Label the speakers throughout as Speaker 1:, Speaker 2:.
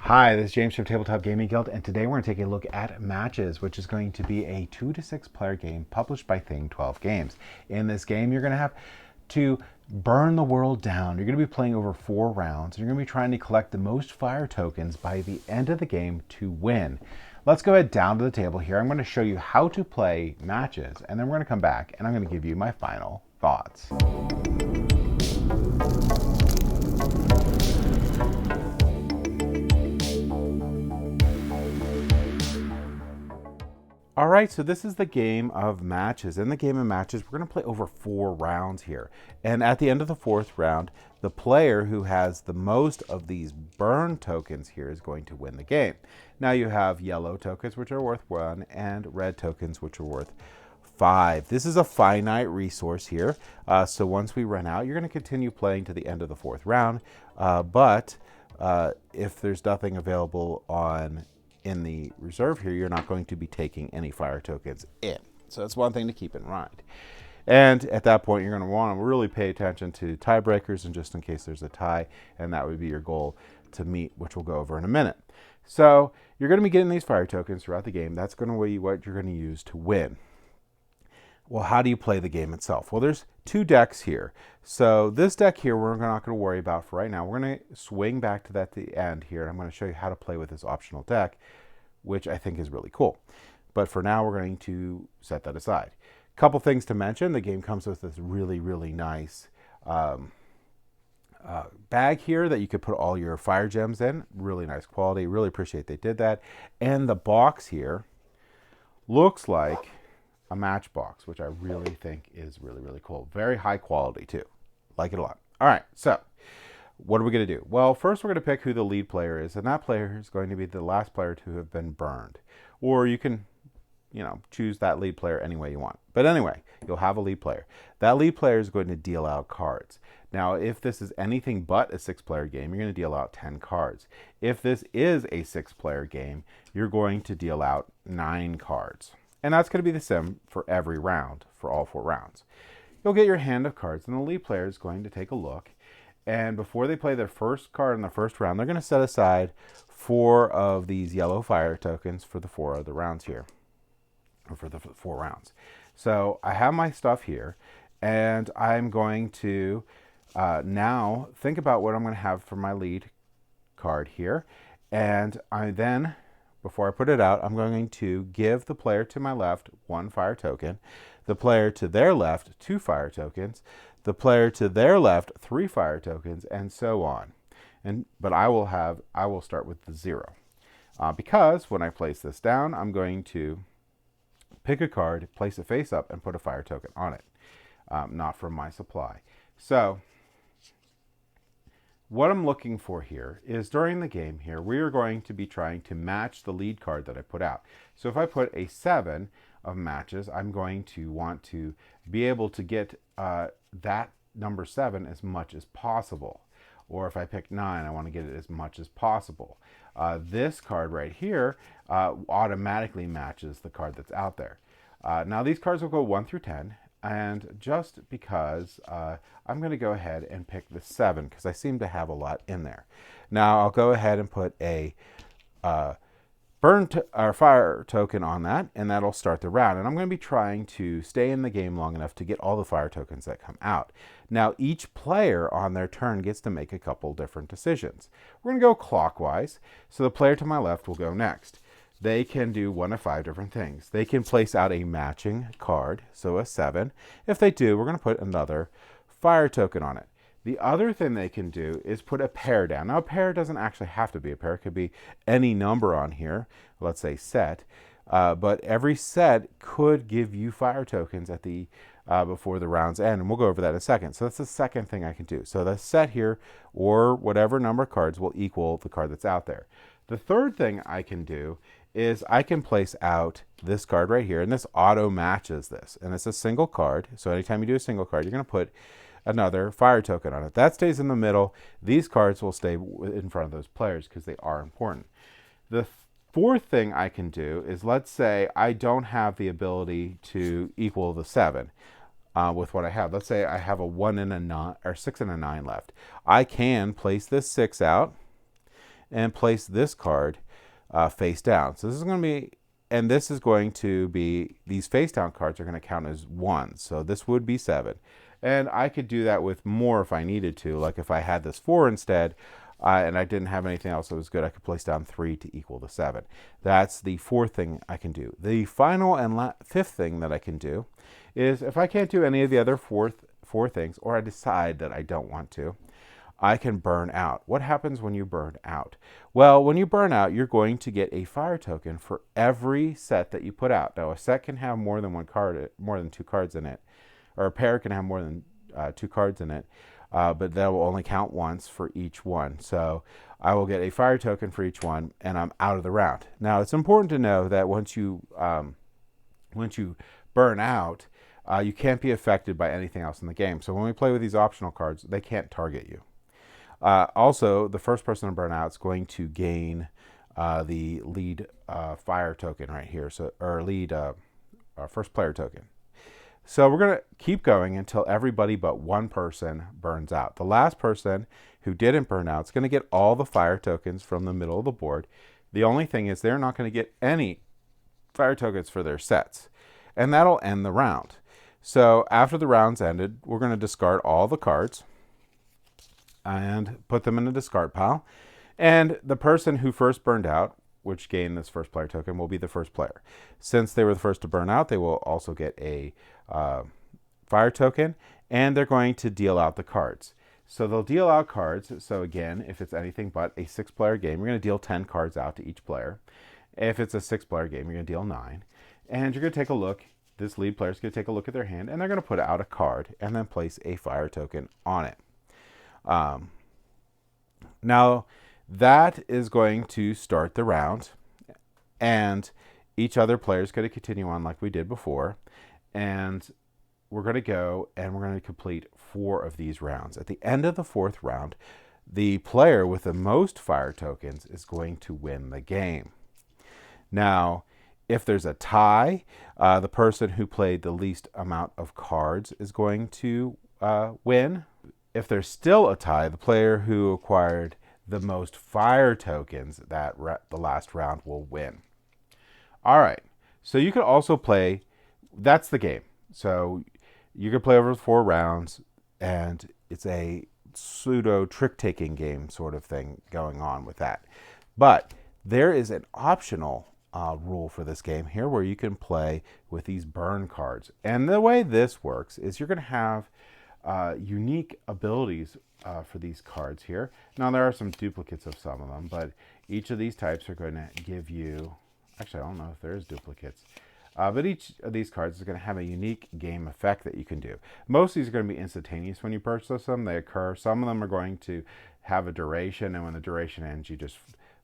Speaker 1: Hi, this is James from Tabletop Gaming Guild, and today we're going to take a look at Matches, which is going to be a 2 to 6 player game published by Thing 12 Games. In this game, you're going to have to burn the world down. You're going to be playing over 4 rounds, and you're going to be trying to collect the most fire tokens by the end of the game to win. Let's go ahead down to the table here. I'm going to show you how to play Matches, and then we're going to come back and I'm going to give you my final thoughts. All right, so this is the game of Matches. In the game of Matches, we're going to play over 4 rounds here. And at the end of the 4th round, the player who has the most of these burn tokens here is going to win the game. Now you have yellow tokens, which are worth 1, and red tokens, which are worth 5. This is a finite resource here. So once we run out, you're going to continue playing to the end of the 4th round. But if there's nothing available in the reserve here, you're not going to be taking any fire tokens in. So that's one thing to keep in mind. And at that point, you're going to want to really pay attention to tiebreakers, and just in case there's a tie, and that would be your goal to meet, which we'll go over in a minute. So you're going to be getting these fire tokens throughout the game. That's going to be what you're going to use to win. Well, how do you play the game itself? Well, there's 2 decks here. So this deck here, we're not going to worry about for right now. We're going to swing back to that at the end here, and I'm going to show you how to play with this optional deck, which I think is really cool. But for now, we're going to set that aside. A couple things to mention. The game comes with this really, really nice bag here that you could put all your fire gems in. Really nice quality. Really appreciate they did that. And the box here looks like a matchbox, which I really think is really, really cool. Very high quality too. Like it a lot. All right, so what are we going to do? Well, first we're going to pick who the lead player is, and that player is going to be the last player to have been burned. Or you can, choose that lead player any way you want. But anyway, you'll have a lead player. That lead player is going to deal out cards. Now, if this is anything but a 6-player game, you're going to deal out 10 cards. If this is a 6-player game, you're going to deal out 9 cards. And that's going to be the same for every round, for all 4 rounds. You'll get your hand of cards, and the lead player is going to take a look. And before they play their first card in the first round, they're going to set aside 4 of these yellow fire tokens for the 4 other rounds here, or for the 4 rounds. So I have my stuff here, and I'm going to now think about what I'm going to have for my lead card here. And before I put it out, I'm going to give the player to my left 1 fire token, the player to their left 2 fire tokens, the player to their left 3 fire tokens, and so on. But I will start with the 0. Because when I place this down, I'm going to pick a card, place it face up, and put a fire token on it, not from my supply. So what I'm looking for here is during the game here, we are going to be trying to match the lead card that I put out. So if I put a 7 of matches, I'm going to want to be able to get that number 7 as much as possible. Or if I pick 9, I want to get it as much as possible. This card right here automatically matches the card that's out there. Now these cards will go 1 through 10. And just because I'm going to go ahead and pick the 7 because I seem to have a lot in there. Now I'll go ahead and put a fire token on that, and that'll start the round. And I'm going to be trying to stay in the game long enough to get all the fire tokens that come out. Now each player on their turn gets to make a couple different decisions. We're going to go clockwise, so the player to my left will go next. They can do 1 of 5 different things. They can place out a matching card, so a 7. If they do, we're going to put another fire token on it. The other thing they can do is put a pair down. Now, a pair doesn't actually have to be a pair. It could be any number on here. Let's say set. But every set could give you fire tokens at the before the round's end, and we'll go over that in a second. So that's the second thing I can do. So the set here, or whatever number of cards, will equal the card that's out there. The third thing I can do is I can place out this card right here, and this auto matches this. And it's a single card, so anytime you do a single card, you're going to put another fire token on it. That stays in the middle. These cards will stay in front of those players because they are important. The 4th thing I can do is, let's say I don't have the ability to equal the 7 with what I have. Let's say I have a 1 and a 9, or 6 and a 9 left. I can place this 6 out, and place this card face down. So this is going to be, and this is going to be, these face down cards are going to count as 1. So this would be 7. And I could do that with more if I needed to. Like if I had this 4 instead, and I didn't have anything else that was good, I could place down 3 to equal the 7. That's the 4th thing I can do. The final and 5th thing that I can do is, if I can't do any of the other four things, or I decide that I don't want to, I can burn out. What happens when you burn out? Well, when you burn out, you're going to get a fire token for every set that you put out. Now, a set can have more than 2 cards in it, or a pair can have more than 2 cards in it, but that will only count once for each one. So I will get a fire token for each one, and I'm out of the round. Now, it's important to know that once you burn out, you can't be affected by anything else in the game. So when we play with these optional cards, they can't target you. Also, the first person to burn out is going to gain the lead fire token right here, so, or lead first player token. So we're going to keep going until everybody but one person burns out. The last person who didn't burn out is going to get all the fire tokens from the middle of the board. The only thing is they're not going to get any fire tokens for their sets. And that'll end the round. So after the round's ended, we're going to discard all the cards and put them in a discard pile. And the person who first burned out, which gained this first player token, will be the first player. Since they were the first to burn out, they will also get a fire token, and they're going to deal out the cards. So they'll deal out cards. So again, if it's anything but a 6-player game, you're going to deal 10 cards out to each player. If it's a 6-player game, you're going to deal 9. And you're going to take a look. This lead player is going to take a look at their hand, and they're going to put out a card and then place a fire token on it. Now, that is going to start the round, and each other player is going to continue on like we did before, and we're going to go and we're going to complete 4 of these rounds. At the end of the 4th round, the player with the most fire tokens is going to win the game. Now, if there's a tie, the person who played the least amount of cards is going to win. If there's still a tie, the player who acquired the most fire tokens the last round will win. All right, so you could also play, that's the game. So you could play over 4 rounds, and it's a pseudo trick-taking game sort of thing going on with that. But there is an optional rule for this game here where you can play with these burn cards. And the way this works is you're going to have unique abilities for these cards here. Now, there are some duplicates of some of them, but each of these types are going to give you, actually, I don't know if there's duplicates, but each of these cards is going to have a unique game effect that you can do. Most of these are going to be instantaneous when you purchase them. They occur. Some of them are going to have a duration, and when the duration ends, you just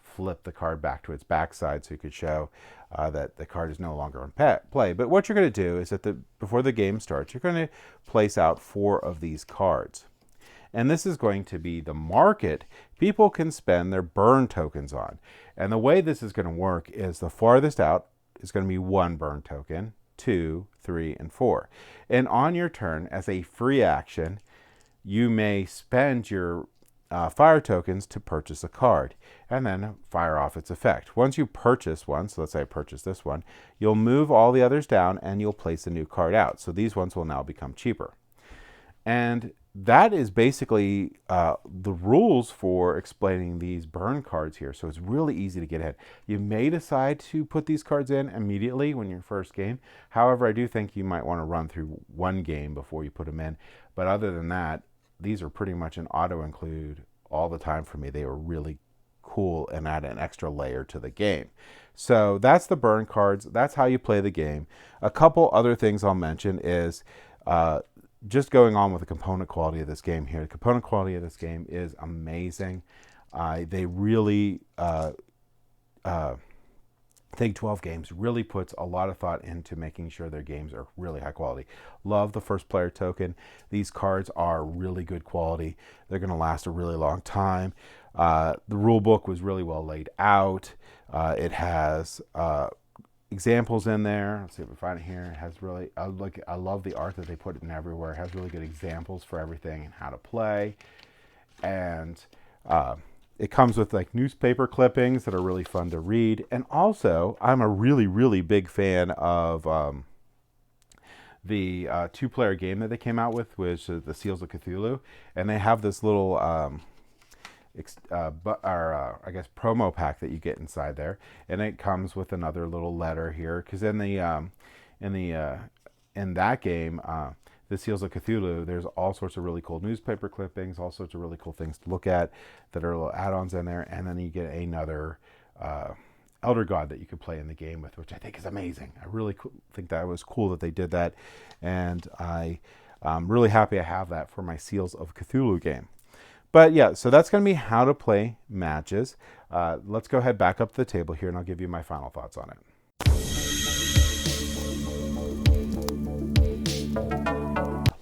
Speaker 1: flip the card back to its backside so you could show that the card is no longer in play. But what you're going to do is that before the game starts, you're going to place out 4 of these cards. And this is going to be the market people can spend their burn tokens on. And the way this is going to work is the farthest out is going to be 1 burn token, 2, 3, and 4. And on your turn, as a free action, you may spend your fire tokens to purchase a card and then fire off its effect. Once you purchase one, so let's say I purchase this one, you'll move all the others down and you'll place a new card out. So these ones will now become cheaper. And that is basically the rules for explaining these burn cards here. So it's really easy to get ahead. You may decide to put these cards in immediately when your first game. However, I do think you might want to run through one game before you put them in. But other than that, these are pretty much an auto include all the time for me. They were really cool and add an extra layer to the game. So that's the burn cards. That's how you play the game. A couple other things I'll mention is just going on with the component quality of this game here. The component quality of this game is amazing. They really, Think 12 Games really puts a lot of thought into making sure their games are really high quality. Love the first player token. These cards are really good quality. They're going to last a really long time. The rule book was really well laid out. It has examples in there. Let's see if we find it here. It has really, I love the art that they put in everywhere. It has really good examples for everything and how to play. And It comes with like newspaper clippings that are really fun to read. And also, I'm a really, really big fan of the two-player game that they came out with, which is the Seals of Cthulhu. And they have this little, I guess, promo pack that you get inside there. And it comes with another little letter here. Because in that game, the Seals of Cthulhu, there's all sorts of really cool newspaper clippings, all sorts of really cool things to look at that are little add-ons in there, and then you get another Elder God that you could play in the game with, which I think is amazing. I really think that was cool that they did that, and I'm really happy I have that for my Seals of Cthulhu game. But yeah, so that's going to be how to play matches. Let's go ahead back up to the table here, and I'll give you my final thoughts on it.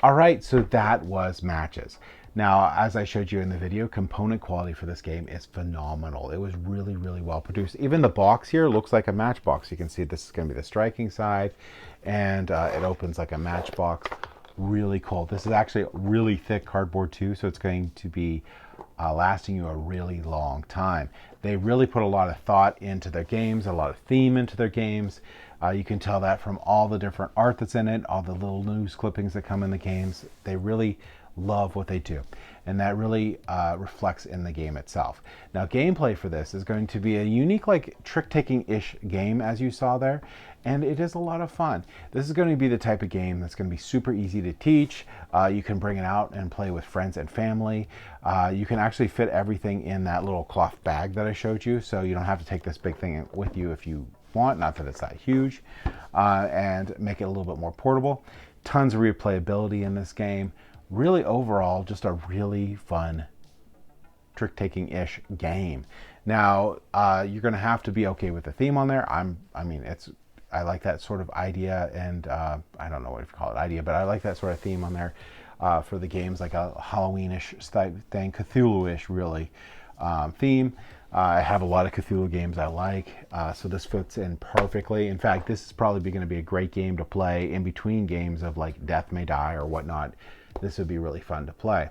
Speaker 1: All right, so that was matches. Now, as I showed you in the video, component quality for this game is phenomenal. It was really, really well produced. Even the box here looks like a matchbox. You can see this is going to be the striking side, and it opens like a matchbox. Really cool. This is actually really thick cardboard too, so it's going to be lasting you a really long time. They really put a lot of thought into their games, a lot of theme into their games. You can tell that from all the different art that's in it, all the little news clippings that come in the games. They really love what they do, and that really reflects in the game itself. Now, gameplay for this is going to be a unique, like trick-taking-ish game, as you saw there, and it is a lot of fun. This is going to be the type of game that's going to be super easy to teach. You can bring it out and play with friends and family. You can actually fit everything in that little cloth bag that I showed you, so you don't have to take this big thing with you if you want, not that it's that huge, and make it a little bit more portable. Tons of replayability in this game. Really, overall, just a really fun trick-taking-ish game. Now, you're going to have to be okay with the theme on there. I like that sort of idea, and I don't know what you call it idea, but I like that sort of theme on there for the games, like a Halloween-ish type thing, Cthulhu-ish really theme. I have a lot of Cthulhu games I like, so this fits in perfectly. In fact, this is probably going to be a great game to play in between games of like Death May Die or whatnot. This would be really fun to play.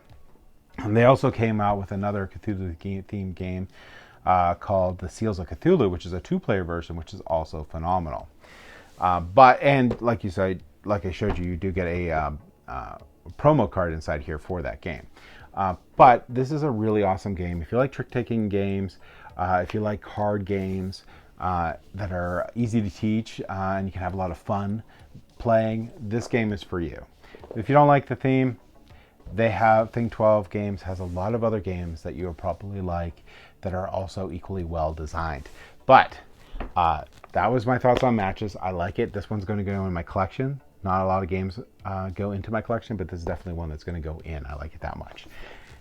Speaker 1: And they also came out with another Cthulhu-themed game called the Seals of Cthulhu, which is a two-player version, which is also phenomenal. And like you said, like I showed you, you do get a promo card inside here for that game. But this is a really awesome game. If you like trick-taking games, if you like card games that are easy to teach and you can have a lot of fun playing, this game is for you. If you don't like the theme, Think 12 Games has a lot of other games that you will probably like that are also equally well designed. But that was my thoughts on matches. I like it. This one's going to go in my collection. Not a lot of games go into my collection, but this is definitely one that's going to go in. I like it that much.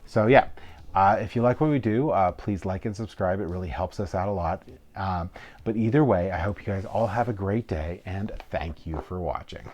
Speaker 1: So yeah, if you like what we do, please like and subscribe. It really helps us out a lot. But either way, I hope you guys all have a great day, and thank you for watching.